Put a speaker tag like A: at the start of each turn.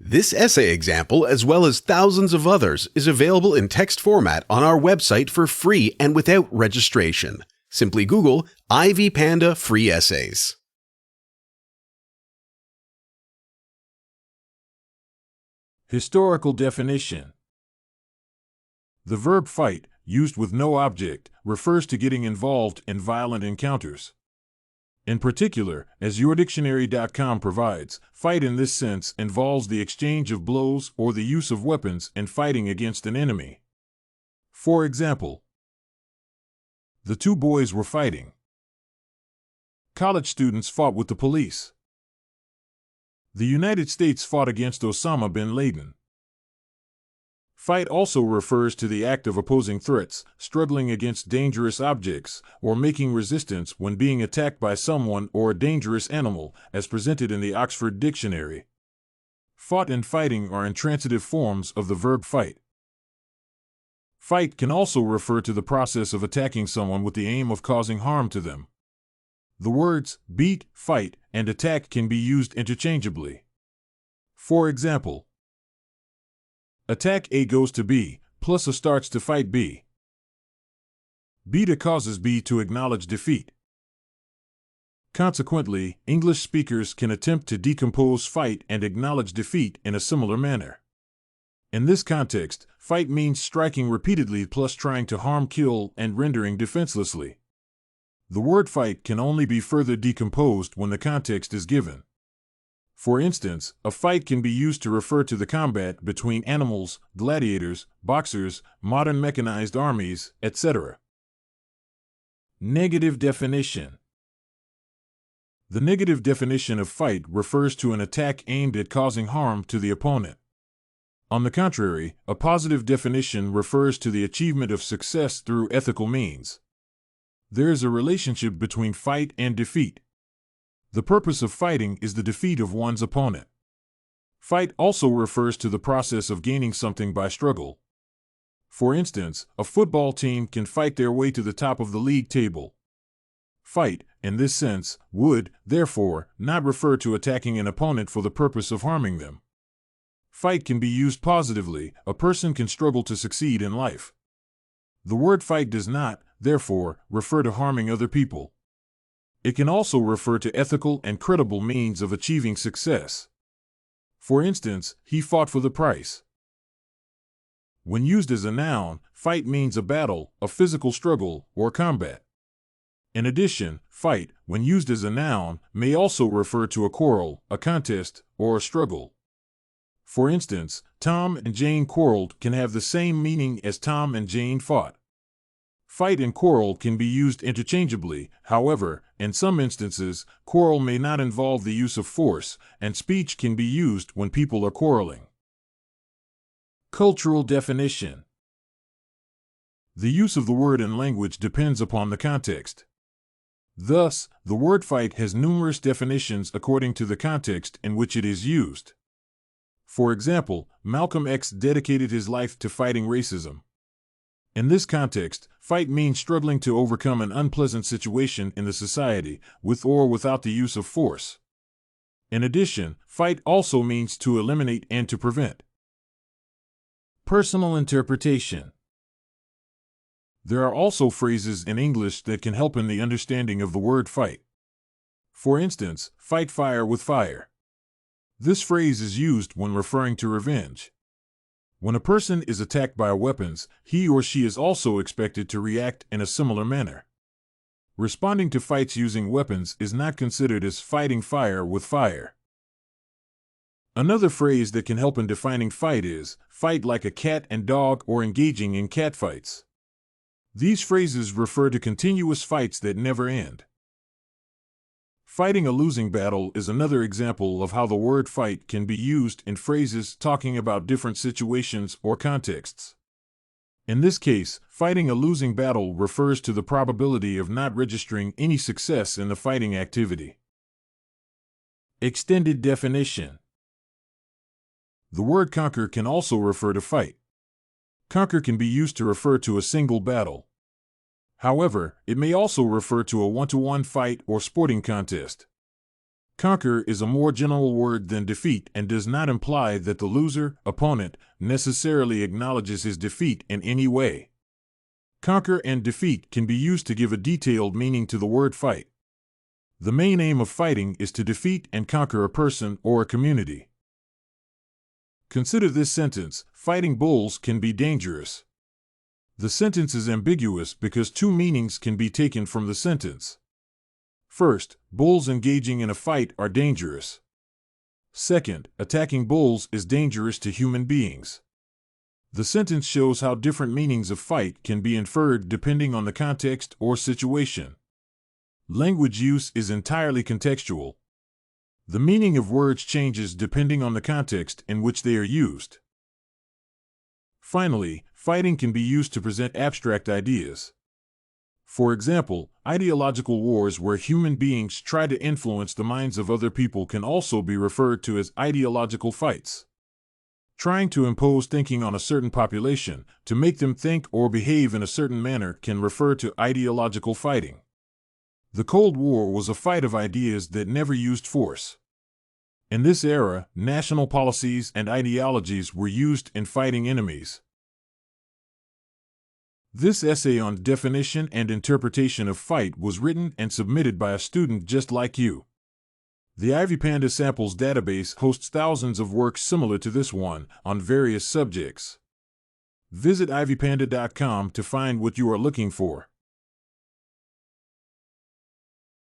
A: This essay example, as well as thousands of others, is available in text format on our website for free and without registration. Simply Google Ivy Panda Free Essays.
B: Historical definition. The verb fight, used with no object, refers to getting involved in violent encounters. In particular, as yourdictionary.com provides, fight in this sense involves the exchange of blows or the use of weapons in fighting against an enemy. For example, the two boys were fighting. College students fought with the police. The United States fought against Osama bin Laden. Fight also refers to the act of opposing threats, struggling against dangerous objects, or making resistance when being attacked by someone or a dangerous animal, as presented in the Oxford Dictionary. Fought and fighting are intransitive forms of the verb fight. Fight can also refer to the process of attacking someone with the aim of causing harm to them. The words beat, fight, and attack can be used interchangeably. For example, attack A goes to B, plus A starts to fight B. Beta causes B to acknowledge defeat. Consequently, English speakers can attempt to decompose fight and acknowledge defeat in a similar manner. In this context, fight means striking repeatedly plus trying to harm, kill, and rendering defenselessly. The word fight can only be further decomposed when the context is given. For instance, a fight can be used to refer to the combat between animals, gladiators, boxers, modern mechanized armies, etc. Negative definition. The negative definition of fight refers to an attack aimed at causing harm to the opponent. On the contrary, a positive definition refers to the achievement of success through ethical means. There is a relationship between fight and defeat. The purpose of fighting is the defeat of one's opponent. Fight also refers to the process of gaining something by struggle. For instance, a football team can fight their way to the top of the league table. Fight, in this sense, would, therefore, not refer to attacking an opponent for the purpose of harming them. Fight can be used positively. A person can struggle to succeed in life. The word fight does not, therefore, refer to harming other people. It can also refer to ethical and credible means of achieving success. For instance, he fought for the prize. When used as a noun, fight means a battle, a physical struggle, or combat. In addition, fight, when used as a noun, may also refer to a quarrel, a contest, or a struggle. For instance, Tom and Jane quarreled can have the same meaning as Tom and Jane fought. Fight and quarrel can be used interchangeably. However, in some instances, quarrel may not involve the use of force, and speech can be used when people are quarreling. Cultural definition. The use of the word in language depends upon the context. Thus, the word fight has numerous definitions according to the context in which it is used. For example, Malcolm X dedicated his life to fighting racism. In this context, fight means struggling to overcome an unpleasant situation in the society, with or without the use of force. In addition, fight also means to eliminate and to prevent. Personal interpretation. There are also phrases in English that can help in the understanding of the word fight. For instance, fight fire with fire. This phrase is used when referring to revenge. When a person is attacked by weapons, he or she is also expected to react in a similar manner. Responding to fights using weapons is not considered as fighting fire with fire. Another phrase that can help in defining fight is fight like a cat and dog or engaging in catfights. These phrases refer to continuous fights that never end. Fighting a losing battle is another example of how the word fight can be used in phrases talking about different situations or contexts. In this case, fighting a losing battle refers to the probability of not registering any success in the fighting activity. Extended definition. The word conquer can also refer to fight. Conquer can be used to refer to a single battle. However, it may also refer to a one-to-one fight or sporting contest. Conquer is a more general word than defeat and does not imply that the loser, opponent, necessarily acknowledges his defeat in any way. Conquer and defeat can be used to give a detailed meaning to the word fight. The main aim of fighting is to defeat and conquer a person or a community. Consider this sentence: fighting bulls can be dangerous. The sentence is ambiguous because two meanings can be taken from the sentence. First, bulls engaging in a fight are dangerous. Second, attacking bulls is dangerous to human beings. The sentence shows how different meanings of fight can be inferred depending on the context or situation. Language use is entirely contextual. The meaning of words changes depending on the context in which they are used. Finally, fighting can be used to present abstract ideas. For example, ideological wars where human beings try to influence the minds of other people can also be referred to as ideological fights. Trying to impose thinking on a certain population, to make them think or behave in a certain manner, can refer to ideological fighting. The Cold War was a fight of ideas that never used force. In this era, national policies and ideologies were used in fighting enemies. This essay on definition and interpretation of fight was written and submitted by a student just like you. The IvyPanda Samples database hosts thousands of works similar to this one on various subjects. Visit ivypanda.com to find what you are looking for.